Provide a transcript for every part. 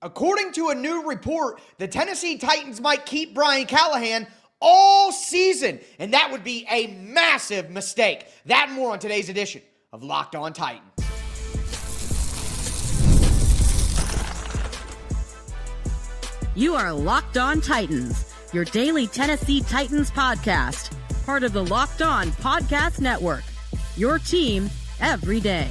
According to a new report, the Tennessee Titans might keep Brian Callahan all season, and that would be a massive mistake. That and more on today's edition of Locked On Titans. You are Locked On Titans, your daily Tennessee Titans podcast, part of the Locked On Podcast Network, your team every day.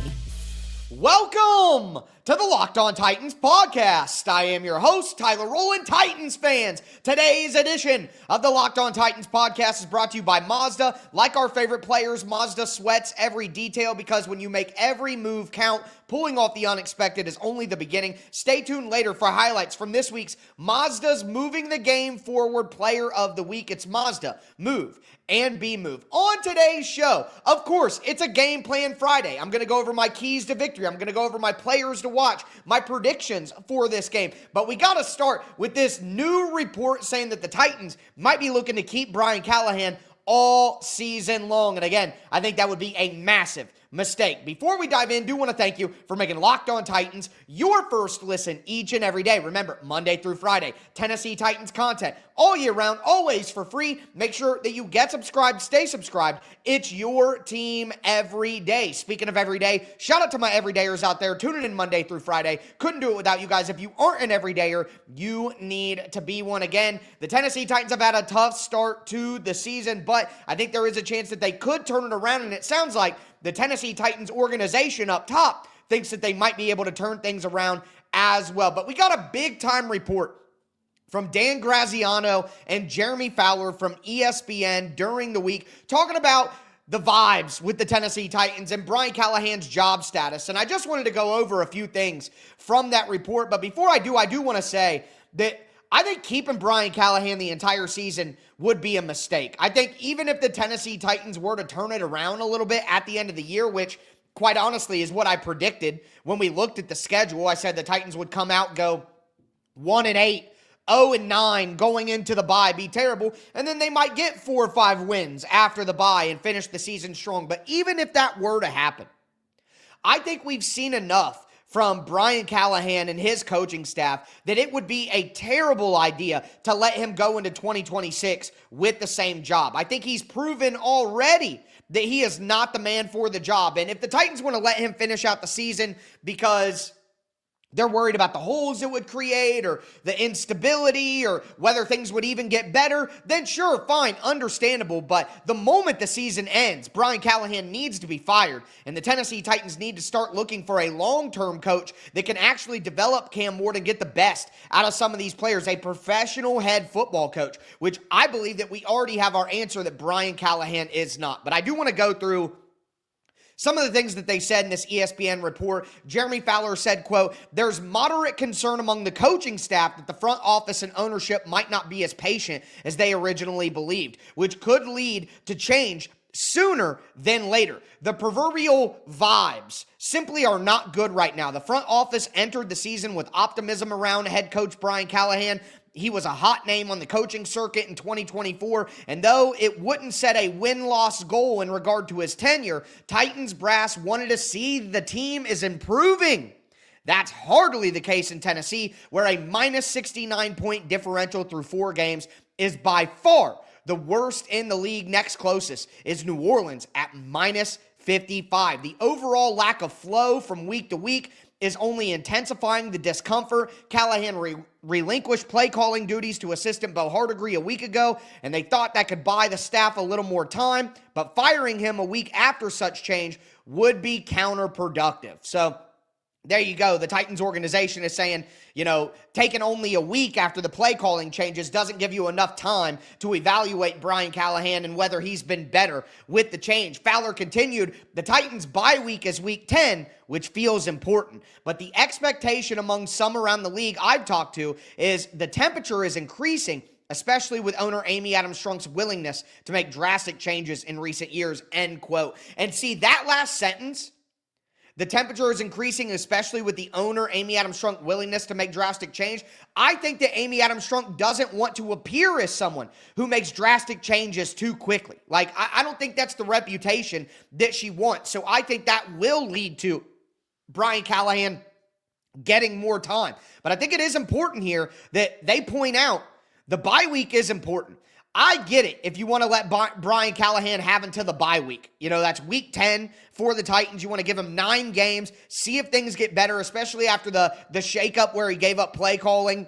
Welcome to the Locked On Titans podcast. I am your host, Tyler Rowland. Titans fans, today's edition of the Locked On Titans podcast is brought to you by Mazda. Like our favorite players, Mazda sweats every detail because when you make every move count, pulling off the unexpected is only the beginning. Stay tuned later for highlights from this week's Mazda's Moving the Game Forward Player of the Week. It's Mazda, Move, and Be Move. On today's show, of course, it's a Game Plan Friday. I'm going to go over my keys to victory. I'm going to go over my players to watch, my predictions for this game. But we got to start with this new report saying that the Titans might be looking to keep Brian Callahan all season long. And again, I think that would be a massive mistake. Before we dive in, do want to thank you for making Locked On Titans your first listen each and every day. Remember, Monday through Friday, Tennessee Titans content all year round, always for free. Make sure that you get subscribed, stay subscribed. It's your team every day. Speaking of every day, shout out to my everydayers out there tuning in Monday through Friday. Couldn't do it without you guys. If you aren't an everydayer, you need to be one. Again, the Tennessee Titans have had a tough start to the season, but I think there is a chance that they could turn it around, and it sounds like the Tennessee Titans organization up top thinks that they might be able to turn things around as well. But we got a big-time report from Dan Graziano and Jeremy Fowler from ESPN during the week talking about the vibes with the Tennessee Titans and Brian Callahan's job status. And I just wanted to go over a few things from that report. But before I do want to say that I think keeping Brian Callahan the entire season would be a mistake. I think even if the Tennessee Titans were to turn it around a little bit at the end of the year, which quite honestly is what I predicted when we looked at the schedule, I said the Titans would come out, go 1-8, 0-9 going into the bye, be terrible, and then they might get 4 or 5 wins after the bye and finish the season strong. But even if that were to happen, I think we've seen enough from Brian Callahan and his coaching staff that it would be a terrible idea to let him go into 2026 with the same job. I think he's proven already that he is not the man for the job. And if the Titans want to let him finish out the season because they're worried about the holes it would create or the instability or whether things would even get better, then sure, fine, understandable. But the moment the season ends, Brian Callahan needs to be fired, and the Tennessee Titans need to start looking for a long-term coach that can actually develop Cam Ward and get the best out of some of these players, a professional head football coach, which I believe that we already have our answer that Brian Callahan is not. But I do want to go through some of the things that they said in this ESPN report. Jeremy Fowler said, quote, "There's moderate concern among the coaching staff that the front office and ownership might not be as patient as they originally believed, which could lead to change sooner than later. The proverbial vibes simply are not good right now. The front office entered the season with optimism around head coach Brian Callahan. He was a hot name on the coaching circuit in 2024, and though it wouldn't set a win-loss goal in regard to his tenure, Titans brass wanted to see the team is improving. That's hardly the case in Tennessee, where a minus 69-point differential through 4 games is by far the worst in the league. Next closest is New Orleans at minus 55. The overall lack of flow from week to week is only intensifying the discomfort. Callahan relinquished play calling duties to assistant Bo Hardegree a week ago, and they thought that could buy the staff a little more time, but firing him a week after such change would be counterproductive." So there you go. The Titans organization is saying, taking only a week after the play calling changes doesn't give you enough time to evaluate Brian Callahan and whether he's been better with the change. Fowler continued, "The Titans' bye week is week 10, which feels important. But the expectation among some around the league I've talked to is the temperature is increasing, especially with owner Amy Adams Strunk's willingness to make drastic changes in recent years," end quote. And see, that last sentence, the temperature is increasing, especially with the owner, Amy Adams Strunk, willingness to make drastic change. I think that Amy Adams Strunk doesn't want to appear as someone who makes drastic changes too quickly. I don't think that's the reputation that she wants. So I think that will lead to Brian Callahan getting more time. But I think it is important here that they point out the bye week is important. I get it if you want to let Brian Callahan have until the bye week. That's week 10 for the Titans. You want to give him 9 games, see if things get better, especially after the shakeup where he gave up play calling.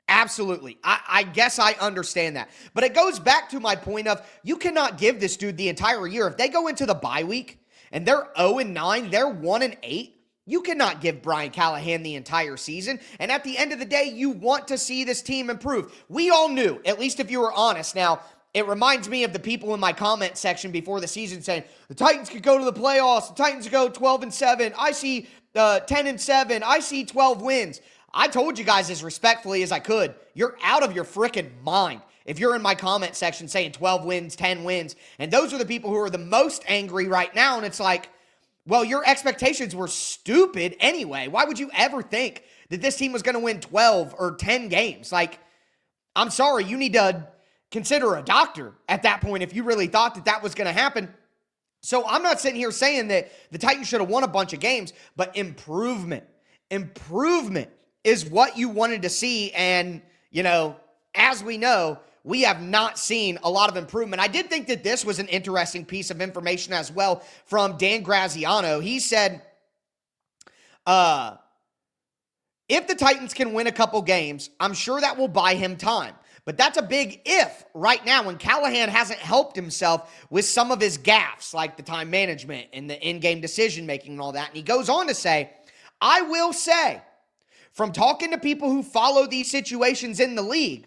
Absolutely. I guess I understand that. But it goes back to my point of you cannot give this dude the entire year. If they go into the bye week and they're 0-9, they're 1-8, you cannot give Brian Callahan the entire season. And at the end of the day, you want to see this team improve. We all knew, at least if you were honest. Now, it reminds me of the people in my comment section before the season saying, the Titans could go to the playoffs. The Titans could go 12-7. I see 10-7. I see 12 wins. I told you guys as respectfully as I could, you're out of your freaking mind if you're in my comment section saying 12 wins, 10 wins. And those are the people who are the most angry right now. And it's like, well, your expectations were stupid anyway. Why would you ever think that this team was going to win 12 or 10 games? Like, I'm sorry, you need to consider a doctor at that point if you really thought that that was going to happen. So I'm not sitting here saying that the Titans should have won a bunch of games, but improvement is what you wanted to see. And, as we know, we have not seen a lot of improvement. I did think that this was an interesting piece of information as well from Dan Graziano. He said, if the Titans can win a couple games, I'm sure that will buy him time. But that's a big if right now when Callahan hasn't helped himself with some of his gaffes, like the time management and the in-game decision-making and all that. And he goes on to say, I will say, from talking to people who follow these situations in the league,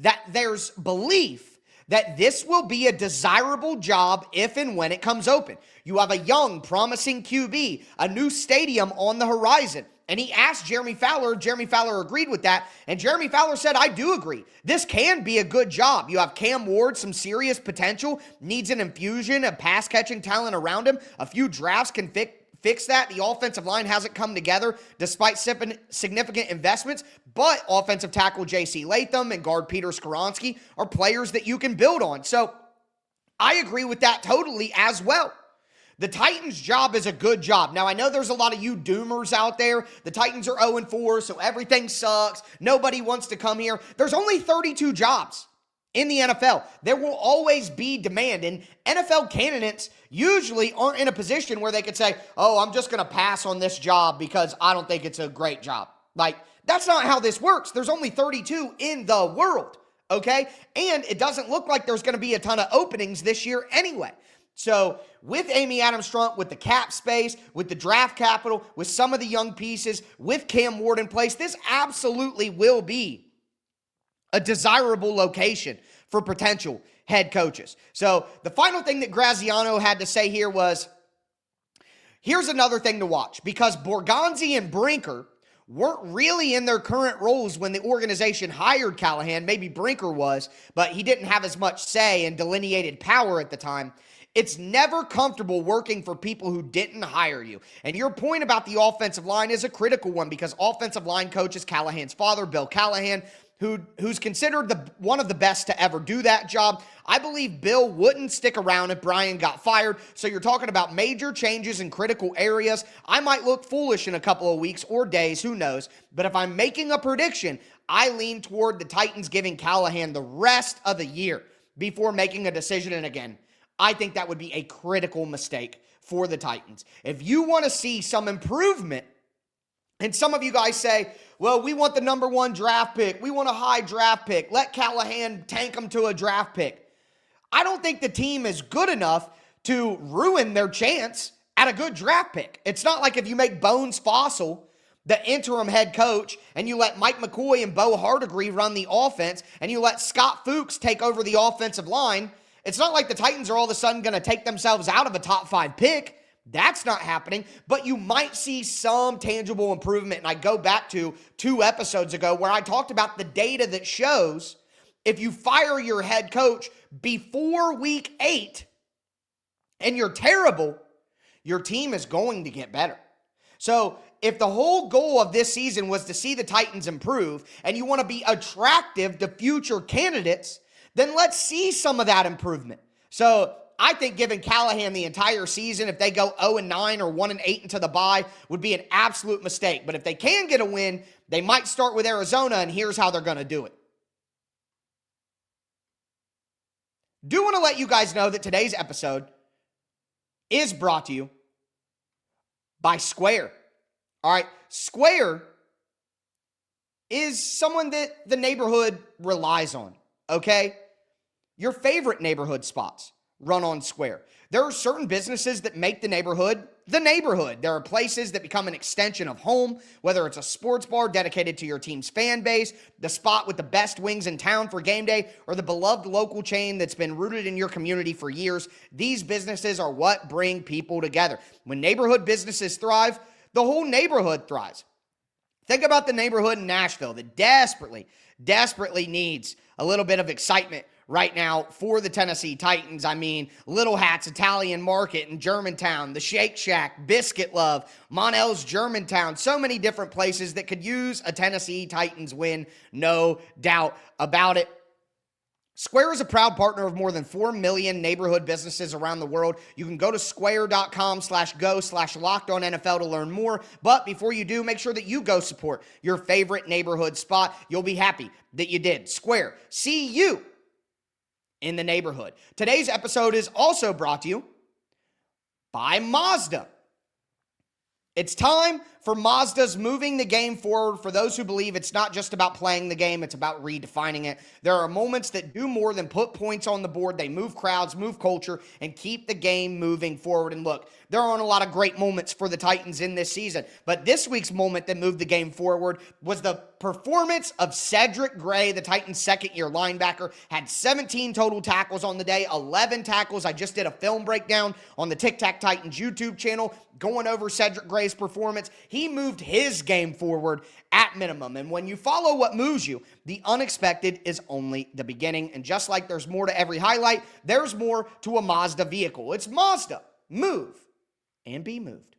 that there's belief that this will be a desirable job if and when it comes open. You have a young, promising QB, a new stadium on the horizon. And he asked Jeremy Fowler. Jeremy Fowler agreed with that. And Jeremy Fowler said, I do agree. This can be a good job. You have Cam Ward, some serious potential, needs an infusion of pass-catching talent around him. A few drafts can fix that. The offensive line hasn't come together despite significant investments, but offensive tackle J.C. Latham and guard Peter Skoronski are players that you can build on. So I agree with that totally as well. The Titans' job is a good job. Now, I know there's a lot of you doomers out there. The Titans are 0-4, so everything sucks. Nobody wants to come here. There's only 32 jobs in the NFL. There will always be demand, and NFL candidates usually aren't in a position where they could say, oh, I'm just going to pass on this job because I don't think it's a great job. Like, that's not how this works. There's only 32 in the world, okay? And it doesn't look like there's going to be a ton of openings this year anyway. So with Amy Adams-Strunk, with the cap space, with the draft capital, with some of the young pieces, with Cam Ward in place, this absolutely will be a desirable location for potential head coaches. So the final thing that Graziano had to say here was, here's another thing to watch, because Borgonzi and Brinker weren't really in their current roles when the organization hired Callahan. Maybe Brinker was, but he didn't have as much say and delineated power at the time. It's never comfortable working for people who didn't hire you. And your point about the offensive line is a critical one, because offensive line coach is Callahan's father, Bill Callahan, who's considered one of the best to ever do that job. I believe Bill wouldn't stick around if Brian got fired. So you're talking about major changes in critical areas. I might look foolish in a couple of weeks or days, who knows? But if I'm making a prediction, I lean toward the Titans giving Callahan the rest of the year before making a decision. And again, I think that would be a critical mistake for the Titans. If you want to see some improvement, and some of you guys say, well, we want the number 1 draft pick. We want a high draft pick. Let Callahan tank them to a draft pick. I don't think the team is good enough to ruin their chance at a good draft pick. It's not like if you make Bones Fossil the interim head coach and you let Mike McCoy and Bo Hardegree run the offense and you let Scott Fuchs take over the offensive line. It's not like the Titans are all of a sudden going to take themselves out of a top 5 pick. That's not happening, but you might see some tangible improvement. And I go back to 2 episodes ago where I talked about the data that shows if you fire your head coach before week 8 and you're terrible, your team is going to get better. So if the whole goal of this season was to see the Titans improve and you want to be attractive to future candidates, then let's see some of that improvement. So I think giving Callahan the entire season, if they go 0-9 or 1-8 into the bye, would be an absolute mistake. But if they can get a win, they might start with Arizona, and here's how they're going to do it. Do want to let you guys know that today's episode is brought to you by Square. All right, Square is someone that the neighborhood relies on, okay? Your favorite neighborhood spots run on Square. There are certain businesses that make the neighborhood the neighborhood. There are places that become an extension of home, whether it's a sports bar dedicated to your team's fan base, the spot with the best wings in town for game day, or the beloved local chain that's been rooted in your community for years. These businesses are what bring people together. When neighborhood businesses thrive, the whole neighborhood thrives. Think about the neighborhood in Nashville that desperately needs a little bit of excitement right now for the Tennessee Titans. I mean, Little Hats Italian Market in Germantown, the Shake Shack, Biscuit Love, Monell's Germantown, so many different places that could use a Tennessee Titans win, no doubt about it. Square is a proud partner of more than 4 million neighborhood businesses around the world. You can go to square.com/go/LockedOnNFL to learn more. But before you do, make sure that you go support your favorite neighborhood spot. You'll be happy that you did. Square, see you in the neighborhood. Today's episode is also brought to you by Mazda. It's time for Mazda's Moving the Game Forward. For those who believe it's not just about playing the game, it's about redefining it. There are moments that do more than put points on the board. They move crowds, move culture, and keep the game moving forward. And look, there aren't a lot of great moments for the Titans in this season, but this week's moment that moved the game forward was the performance of Cedric Gray, the Titans' second-year linebacker. Had 17 total tackles on the day, 11 tackles. I just did a film breakdown on the Tic Tac Titans YouTube channel going over Cedric Gray's performance. He moved his game forward at minimum. And when you follow what moves you, the unexpected is only the beginning. And just like there's more to every highlight, there's more to a Mazda vehicle. It's Mazda. Move and be moved.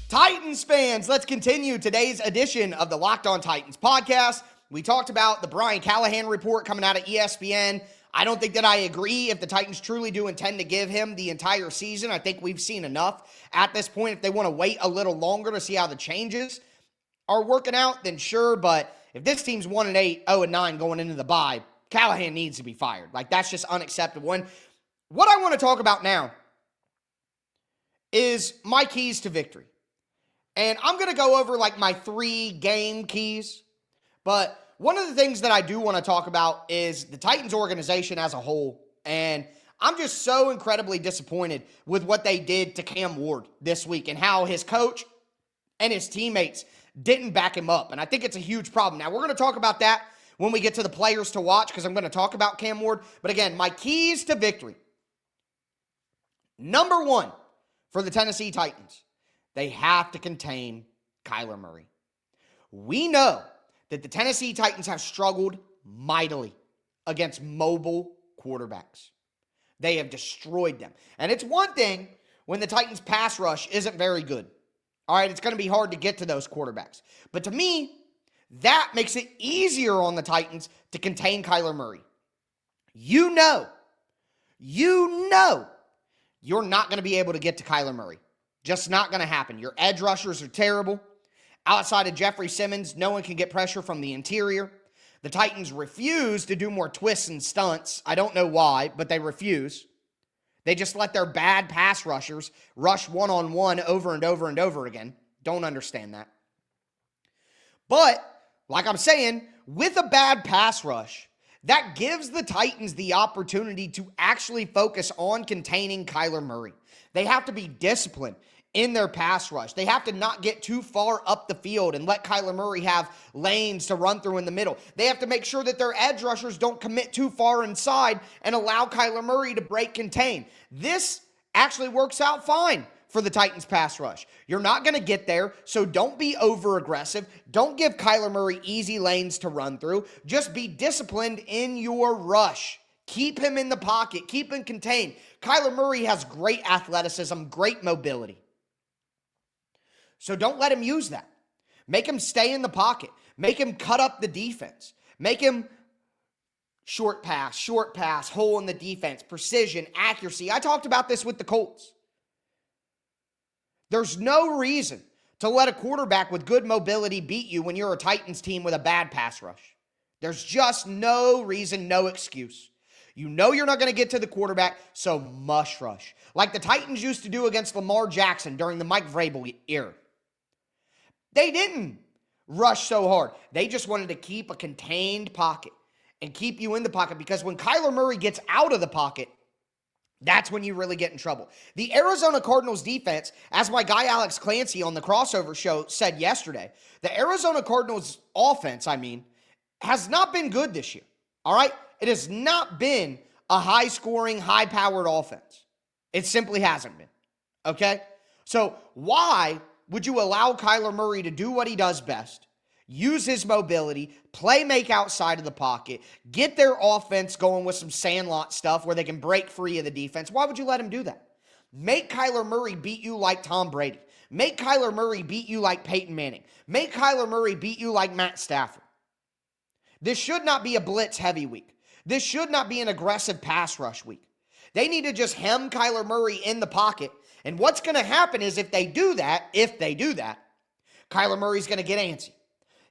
Titans fans, let's continue today's edition of the Locked On Titans podcast. We talked about the Brian Callahan report coming out of ESPN. I don't think that I agree if the Titans truly do intend to give him the entire season. I think we've seen enough at this point. If they want to wait a little longer to see how the changes are working out, then sure. But if this team's 1-8, 0-9 going into the bye, Callahan needs to be fired. Like, that's just unacceptable. And what I want to talk about now is my keys to victory. And I'm going to go over like my 3 game keys. But one of the things that I do want to talk about is the Titans organization as a whole. And I'm just so incredibly disappointed with what they did to Cam Ward this week and how his coach and his teammates didn't back him up. And I think it's a huge problem. Now, we're going to talk about that when we get to the players to watch because I'm going to talk about Cam Ward. But again, my keys to victory. Number 1 for the Tennessee Titans. They have to contain KYLER Murray. We know that the Tennessee Titans have struggled mightily against mobile quarterbacks. They have destroyed them. And it's one thing when the Titans' pass rush isn't very good. All right, it's going to be hard to get to those quarterbacks. But to me, that makes it easier on the Titans to contain KYLER Murray. You know, you're not going to be able to get to KYLER Murray. Just not going to happen. Your edge rushers are terrible. Outside of Jeffery Simmons, no one can get pressure from the interior. The Titans refuse to do more twists and stunts. I don't know why, but they refuse. They just let their bad pass rushers rush one-on-one over and over and over again. Don't understand that. But, like I'm saying, with a bad pass rush, that gives the Titans the opportunity to actually focus on containing KYLER Murray. They have to be disciplined in their pass rush. They have to not get too far up the field and let KYLER Murray have lanes to run through in the middle. They have to make sure that their edge rushers don't commit too far inside and allow KYLER Murray to break contain. This actually works out fine for the Titans pass rush. You're not going to get there, so don't be over-aggressive. Don't give KYLER Murray easy lanes to run through. Just be disciplined in your rush. Keep him in the pocket. Keep him contained. Kyler Murray has great athleticism, great mobility. So don't let him use that. Make him stay in the pocket. Make him cut up the defense. Make him short pass, hole in the defense, precision, accuracy. I talked about this with the Colts. There's no reason to let a quarterback with good mobility beat you when you're a Titans team with a bad pass rush. There's just no reason, no excuse. You know you're not going to get to the quarterback, so mush rush. Like the Titans used to do against Lamar Jackson during the Mike Vrabel era. They didn't rush so hard. They just wanted to keep a contained pocket and keep you in the pocket, because when Kyler Murray gets out of the pocket, that's when you really get in trouble. The Arizona Cardinals defense, as my guy Alex Clancy on the Crossover Show said yesterday, the Arizona Cardinals offense, has not been good this year, all right? It has not been a high-scoring, high-powered offense. It simply hasn't been, okay? So why would you allow Kyler Murray to do what he does best, use his mobility, make outside of the pocket, get their offense going with some sandlot stuff where they can break free of the defense? Why would you let him do that? Make Kyler Murray beat you like Tom Brady. Make Kyler Murray beat you like Peyton Manning. Make Kyler Murray beat you like Matt Stafford. This should not be a blitz-heavy week. This should not be an aggressive pass rush week. They need to just hem Kyler Murray in the pocket. And what's going to happen is if they do that, Kyler Murray's going to get antsy.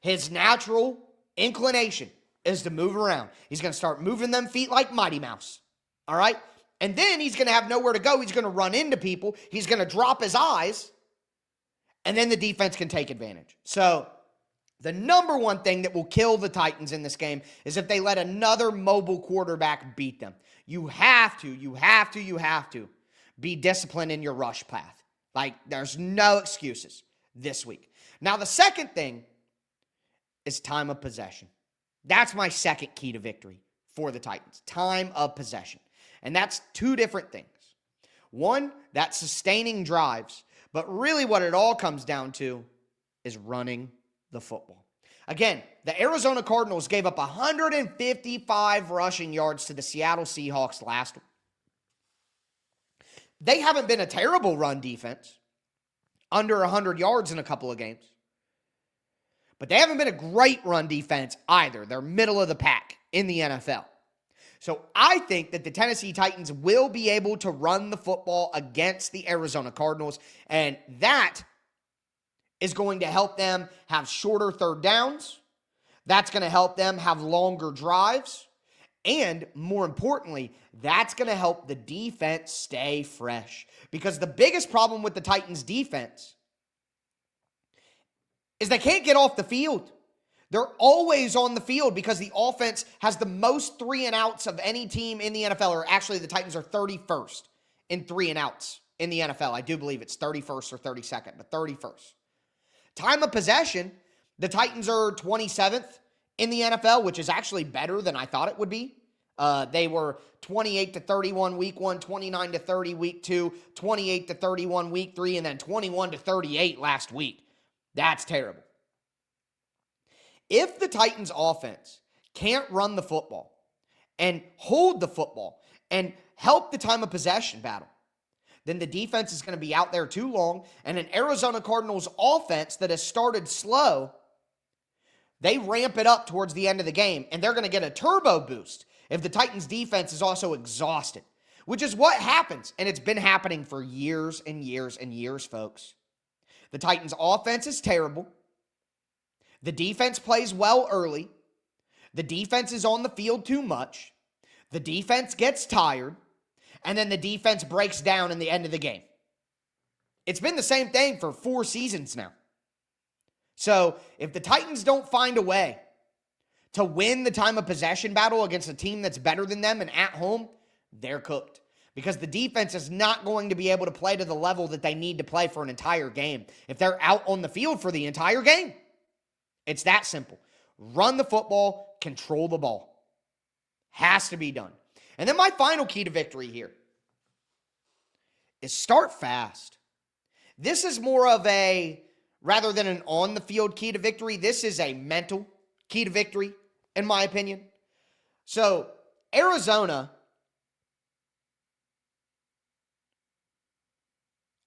His natural inclination is to move around. He's going to start moving them feet like Mighty Mouse. All right? And then he's going to have nowhere to go. He's going to run into people. He's going to drop his eyes. And then the defense can take advantage. So the number one thing that will kill the Titans in this game is if they let another mobile quarterback beat them. You have to be disciplined in your rush path. Like, there's no excuses this week. Now, the second thing is time of possession. That's my second key to victory for the Titans. Time of possession. And that's two different things. One, that's sustaining drives. But really what it all comes down to is running the football. Again, the Arizona Cardinals gave up 155 rushing yards to the Seattle Seahawks last week. They haven't been a terrible run defense, under 100 yards in a couple of games. But they haven't been a great run defense either. They're middle of the pack in the NFL. So I think that the Tennessee Titans will be able to run the football against the Arizona Cardinals, and that is going to help them have shorter third downs. That's going to help them have longer drives. And more importantly, that's going to help the defense stay fresh. Because the biggest problem with the Titans defense is they can't get off the field. They're always on the field because the offense has the most 3 and outs of any team in the NFL. Or actually, the Titans are 31st in 3 and outs in the NFL. I do believe it's 31st or 32nd, but 31st. Time of possession, the Titans are 27th in the NFL, which is actually better than I thought it would be. They were 28-31 week 1, 29-30 week 2, 28-31 week 3, and then 21-38 last week. That's terrible. If the Titans offense can't run the football and hold the football and help the time of possession battle, then the defense is going to be out there too long, and an Arizona Cardinals offense that has started slow, they ramp it up towards the end of the game, and they're going to get a turbo boost if the Titans defense is also exhausted, which is what happens, and it's been happening for years and years and years, folks. The Titans offense is terrible. The defense plays well early. The defense is on the field too much. The defense gets tired. And then the defense breaks down in the end of the game. It's been the same thing for 4 seasons now. So if the Titans don't find a way to win the time of possession battle against a team that's better than them and at home, they're cooked. Because the defense is not going to be able to play to the level that they need to play for an entire game if they're out on the field for the entire game. It's that simple. Run the football, control the ball. Has to be done. And then my final key to victory here is start fast. This is more of a, rather than an on-the-field key to victory, this is a mental key to victory, in my opinion. So Arizona,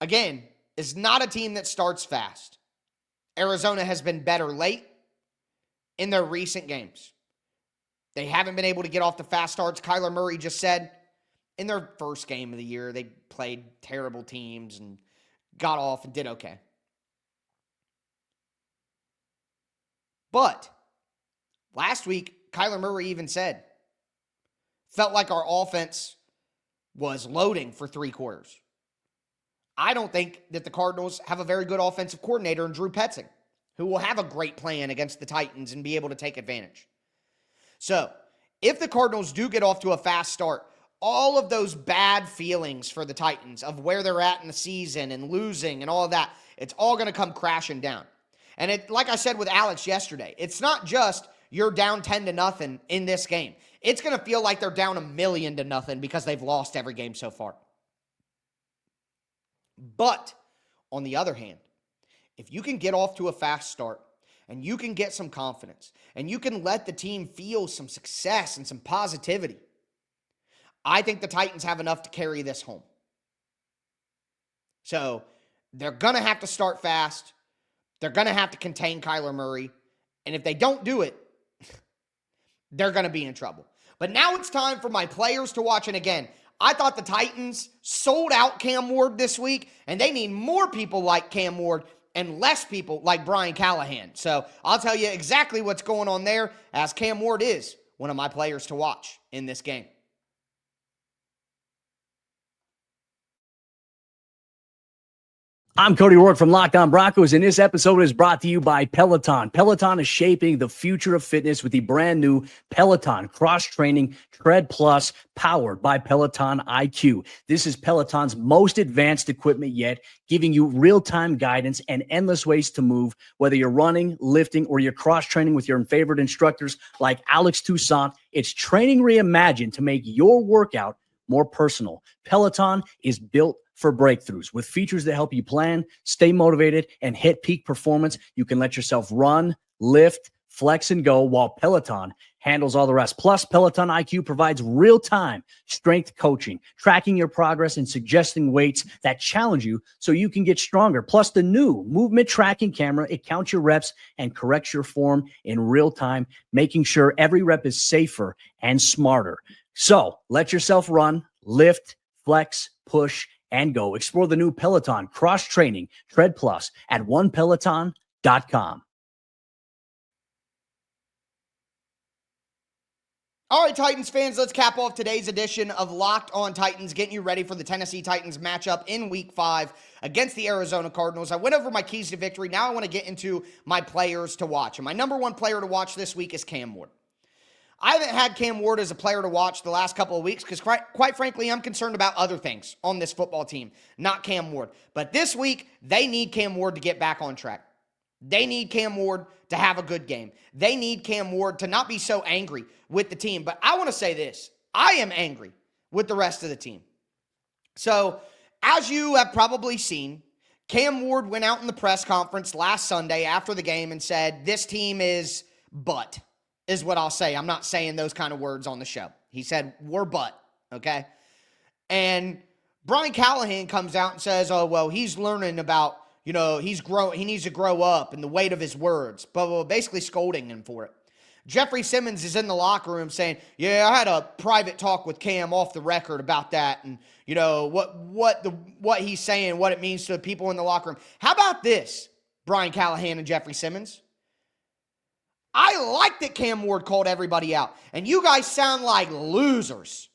again, is not a team that starts fast. Arizona has been better late in their recent games. They haven't been able to get off the fast starts. Kyler Murray just said in their first game of the year, they played terrible teams and got off and did okay. But last week, Kyler Murray even said, felt like our offense was loading for 3 quarters. I don't think that the Cardinals have a very good offensive coordinator in Drew Petzing, who will have a great plan against the Titans and be able to take advantage. So, if the Cardinals do get off to a fast start, all of those bad feelings for the Titans of where they're at in the season and losing and all of that, it's all going to come crashing down. And it, like I said with Alex yesterday, it's not just you're down 10-0 in this game. It's going to feel like they're down 1,000,000-0 because they've lost every game so far. But, on the other hand, if you can get off to a fast start and you can get some confidence and you can let the team feel some success and some positivity, I think the Titans have enough to carry this home. So, they're going to have to start fast. They're going to have to contain Kyler Murray. And if they don't do it, they're going to be in trouble. But now it's time for my players to watch. And again, I thought the Titans sold out Cam Ward this week, and they need more people like Cam Ward and less people like Brian Callahan. So I'll tell you exactly what's going on there, as Cam Ward is one of my players to watch in this game. I'm Cody Rourke from Locked On Broncos, and this episode is brought to you by Peloton. Peloton is shaping the future of fitness with the brand new Peloton Cross-Training Tread Plus, powered by Peloton IQ. This is Peloton's most advanced equipment yet, giving you real-time guidance and endless ways to move, whether you're running, lifting, or you're cross-training with your favorite instructors like Alex Toussaint. It's training reimagined to make your workout more personal. Peloton is built for breakthroughs. With features that help you plan, stay motivated, and hit peak performance, you can let yourself run, lift, flex, and go, while Peloton handles all the rest. Plus, Peloton IQ provides real-time strength coaching, tracking your progress and suggesting weights that challenge you so you can get stronger. Plus, the new movement tracking camera, it counts your reps and corrects your form in real time, making sure every rep is safer and smarter. So, let yourself run, lift, flex, push, and go. Explore the new Peloton Cross-Training Tread Plus at onepeloton.com. All right, Titans fans, let's cap off today's edition of Locked On Titans, getting you ready for the Tennessee Titans matchup in Week 5 against the Arizona Cardinals. I went over my keys to victory. Now I want to get into my players to watch. And my number one player to watch this week is Cam Ward. I haven't had Cam Ward as a player to watch the last couple of weeks because, quite frankly, I'm concerned about other things on this football team, not Cam Ward. But this week, they need Cam Ward to get back on track. They need Cam Ward to have a good game. They need Cam Ward to not be so angry with the team. But I want to say this. I am angry with the rest of the team. So, as you have probably seen, Cam Ward went out in the press conference last Sunday after the game and said, this team is butt. Is what I'll say. I'm not saying those kind of words on the show. He said, we're butt, okay? And Brian Callahan comes out and says, oh, well, he's learning about, he needs to grow up and the weight of his words, but basically scolding him for it. Jeffery Simmons is in the locker room saying, yeah, I had a private talk with Cam off the record about that and, what he's saying, what it means to the people in the locker room. How about this, Brian Callahan and Jeffery Simmons? I like that Cam Ward called everybody out. And you guys sound like losers.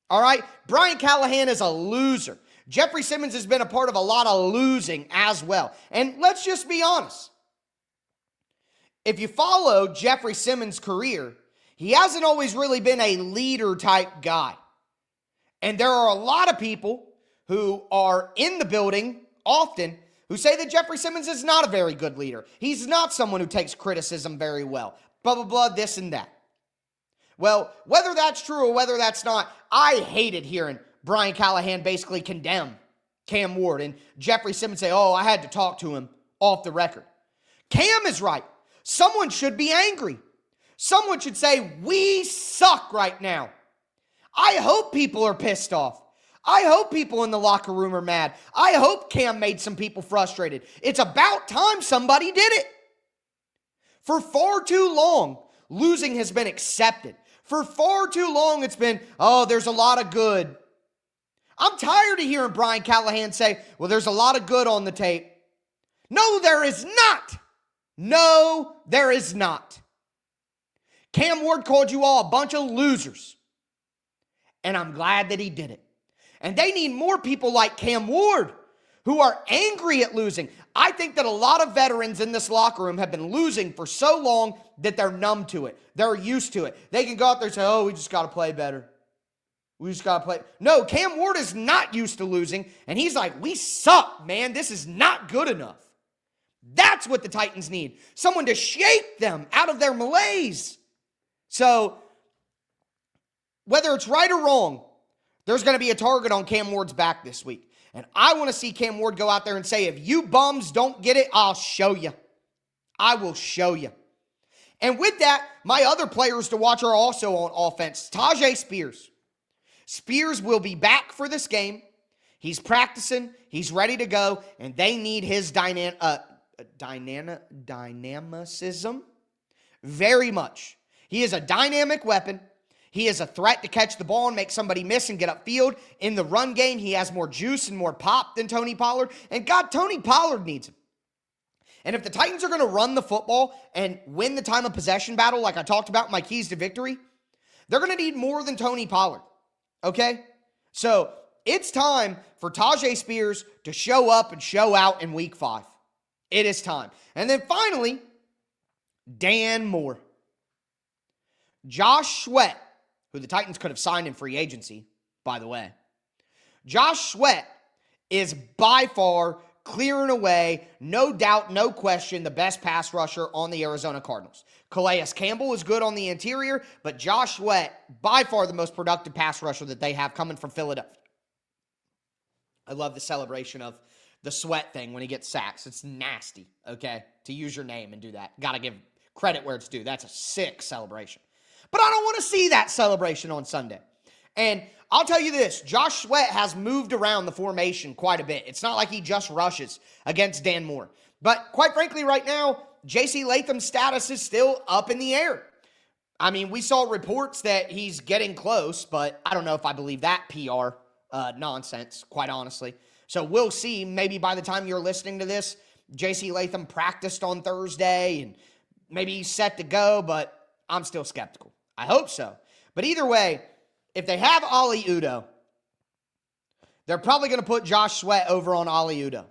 All right? Brian Callahan is a loser. Jeffery Simmons has been a part of a lot of losing as well. And let's just be honest. If you follow Jeffery Simmons' career, he hasn't always really been a leader type guy. And there are a lot of people who are in the building often who say that Jeffery Simmons is not a very good leader. He's not someone who takes criticism very well. Blah, blah, blah, this and that. Well, whether that's true or whether that's not, I hated hearing Brian Callahan basically condemn Cam Ward and Jeffery Simmons say, oh, I had to talk to him off the record. Cam is right. Someone should be angry. Someone should say, we suck right now. I hope people are pissed off. I hope people in the locker room are mad. I hope Cam made some people frustrated. It's about time somebody did it. For far too long, losing has been accepted. For far too long, it's been, oh, there's a lot of good. I'm tired of hearing Brian Callahan say, well, there's a lot of good on the tape. No, there is not. No, there is not. Cam Ward called you all a bunch of losers. And I'm glad that he did it. And they need more people like Cam Ward who are angry at losing. I think that a lot of veterans in this locker room have been losing for so long that they're numb to it. They're used to it. They can go out there and say, oh, we just got to play better. We just got to play. No, Cam Ward is not used to losing. And he's like, we suck, man. This is not good enough. That's what the Titans need. Someone to shake them out of their malaise. So, whether it's right or wrong, there's going to be a target on Cam Ward's back this week. And I want to see Cam Ward go out there and say, if you bums don't get it, I'll show you. I will show you. And with that, my other players to watch are also on offense. Tyjae Spears. Spears will be back for this game. He's practicing. He's ready to go. And they need his dynamicism very much. He is a dynamic weapon. He is a threat to catch the ball and make somebody miss and get upfield. In the run game, he has more juice and more pop than Tony Pollard. And God, Tony Pollard needs him. And if the Titans are going to run the football and win the time of possession battle, like I talked about in my keys to victory, they're going to need more than Tony Pollard. Okay? So it's time for Tyjae Spears to show up and show out in week 5. It is time. And then finally, Dan Moore. Josh Sweat, who the Titans could have signed in free agency, by the way. Josh Sweat is by far, clear and away, no doubt, no question, the best pass rusher on the Arizona Cardinals. Calais Campbell is good on the interior, but Josh Sweat, by far the most productive pass rusher that they have coming from Philadelphia. I love the celebration of the Sweat thing when he gets sacks. It's nasty, okay, to use your name and do that. Got to give credit where it's due. That's a sick celebration. But I don't want to see that celebration on Sunday. And I'll tell you this, Josh Sweat has moved around the formation quite a bit. It's not like he just rushes against Dan Moore. But quite frankly, right now, J.C. Latham's status is still up in the air. I mean, we saw reports that he's getting close, but I don't know if I believe that PR nonsense, quite honestly. So we'll see. Maybe by the time you're listening to this, J.C. Latham practiced on Thursday and maybe he's set to go, but I'm still skeptical. I hope so. But either way, if they have Ali Udoh, they're probably going to put Josh Sweat over on Ali Udoh.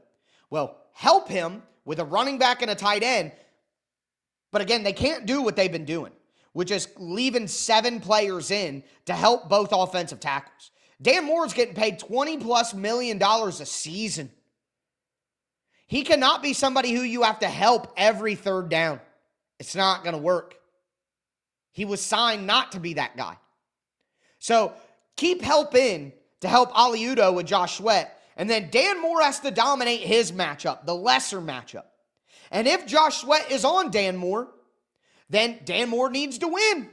Well, help him with a running back and a tight end. But again, they can't do what they've been doing, which is leaving 7 players in to help both offensive tackles. Dan Moore's getting paid $20+ million a season. He cannot be somebody who you have to help every third down. It's not going to work. He was signed not to be that guy. So keep helping to help Ali Udoh with Josh Sweat. And then Dan Moore has to dominate his matchup, the lesser matchup. And if Josh Sweat is on Dan Moore, then Dan Moore needs to win.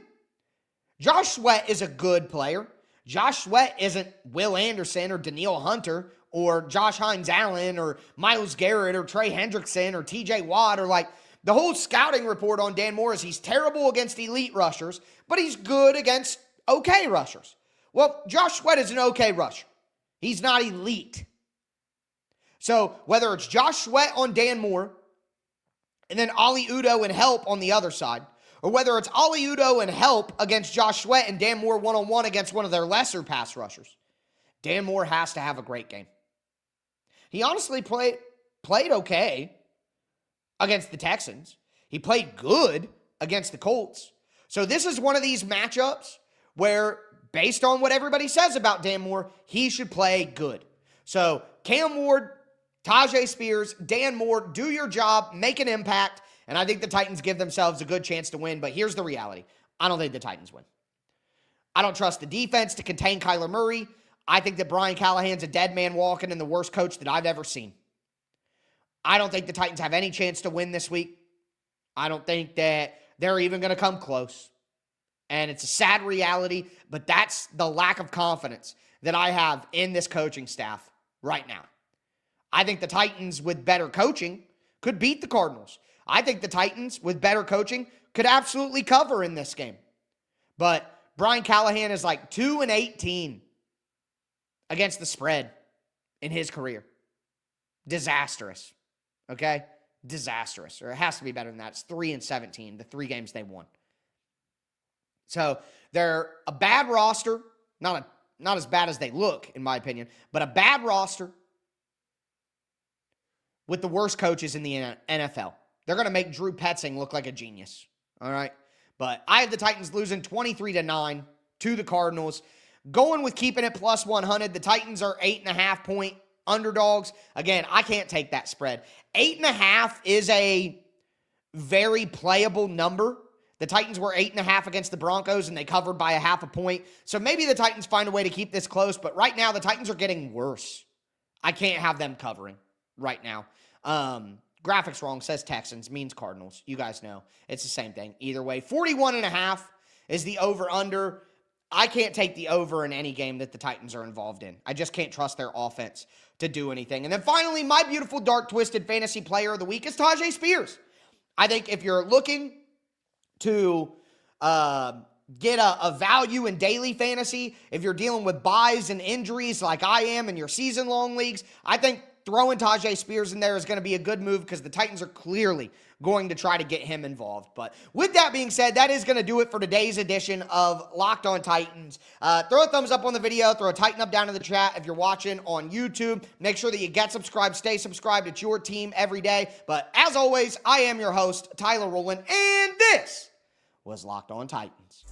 Josh Sweat is a good player. Josh Sweat isn't Will Anderson or Danielle Hunter or Josh Hines-Allen or Myles Garrett or Trey Hendrickson or TJ Watt or like the whole scouting report on Dan Moore is he's terrible against elite rushers, but he's good against okay rushers. Well, Josh Sweat is an okay rusher. He's not elite. So whether it's Josh Sweat on Dan Moore and then Ali Udoh and help on the other side, or whether it's Ali Udoh and help against Josh Sweat and Dan Moore one-on-one against one of their lesser pass rushers, Dan Moore has to have a great game. He honestly played okay against the Texans. He played good against the Colts. So this is one of these matchups where, based on what everybody says about Dan Moore, he should play good. So Cam Ward, Tyjae Spears, Dan Moore, do your job, make an impact, and I think the Titans give themselves a good chance to win. But here's the reality. I don't think the Titans win. I don't trust the defense to contain Kyler Murray. I think that Brian Callahan's a dead man walking and the worst coach that I've ever seen. I don't think the Titans have any chance to win this week. I don't think that they're even going to come close. And it's a sad reality, but that's the lack of confidence that I have in this coaching staff right now. I think the Titans with better coaching could beat the Cardinals. I think the Titans with better coaching could absolutely cover in this game. But Brian Callahan is like 2-18 against the spread in his career. Disastrous. Okay? Disastrous. Or it has to be better than that. It's 3-17, the 3 games they won. So they're a bad roster. Not as bad as they look, in my opinion, but a bad roster with the worst coaches in the NFL. They're going to make Drew Petzing look like a genius. All right? But I have the Titans losing 23-9 to the Cardinals. Going with keeping it plus 100. The Titans are 8.5-point underdogs. Again, I can't take that spread. 8.5 is a very playable number. The Titans were 8.5 against the Broncos, and they covered by 0.5 point. So maybe the Titans find a way to keep this close, but right now the Titans are getting worse. I can't have them covering right now. Graphics wrong, says Texans, means Cardinals. You guys know. It's the same thing. Either way, 41.5 is the over-under. I can't take the over in any game that the Titans are involved in. I just can't trust their offense to do anything. And then finally, my beautiful, dark, twisted fantasy player of the week is Tyjae Spears. I think if you're looking to get a value in daily fantasy, if you're dealing with buys and injuries like I am in your season-long leagues, I think throwing Tyjae Spears in there is going to be a good move because the Titans are clearly going to try to get him involved. But with that being said, that is going to do it for today's edition of Locked On Titans. Throw a thumbs up on the video. Throw a Titan up down in the chat if you're watching on YouTube. Make sure that you get subscribed. Stay subscribed. It's your team every day. But as always, I am your host, Tyler Rowland, and this was Locked On Titans.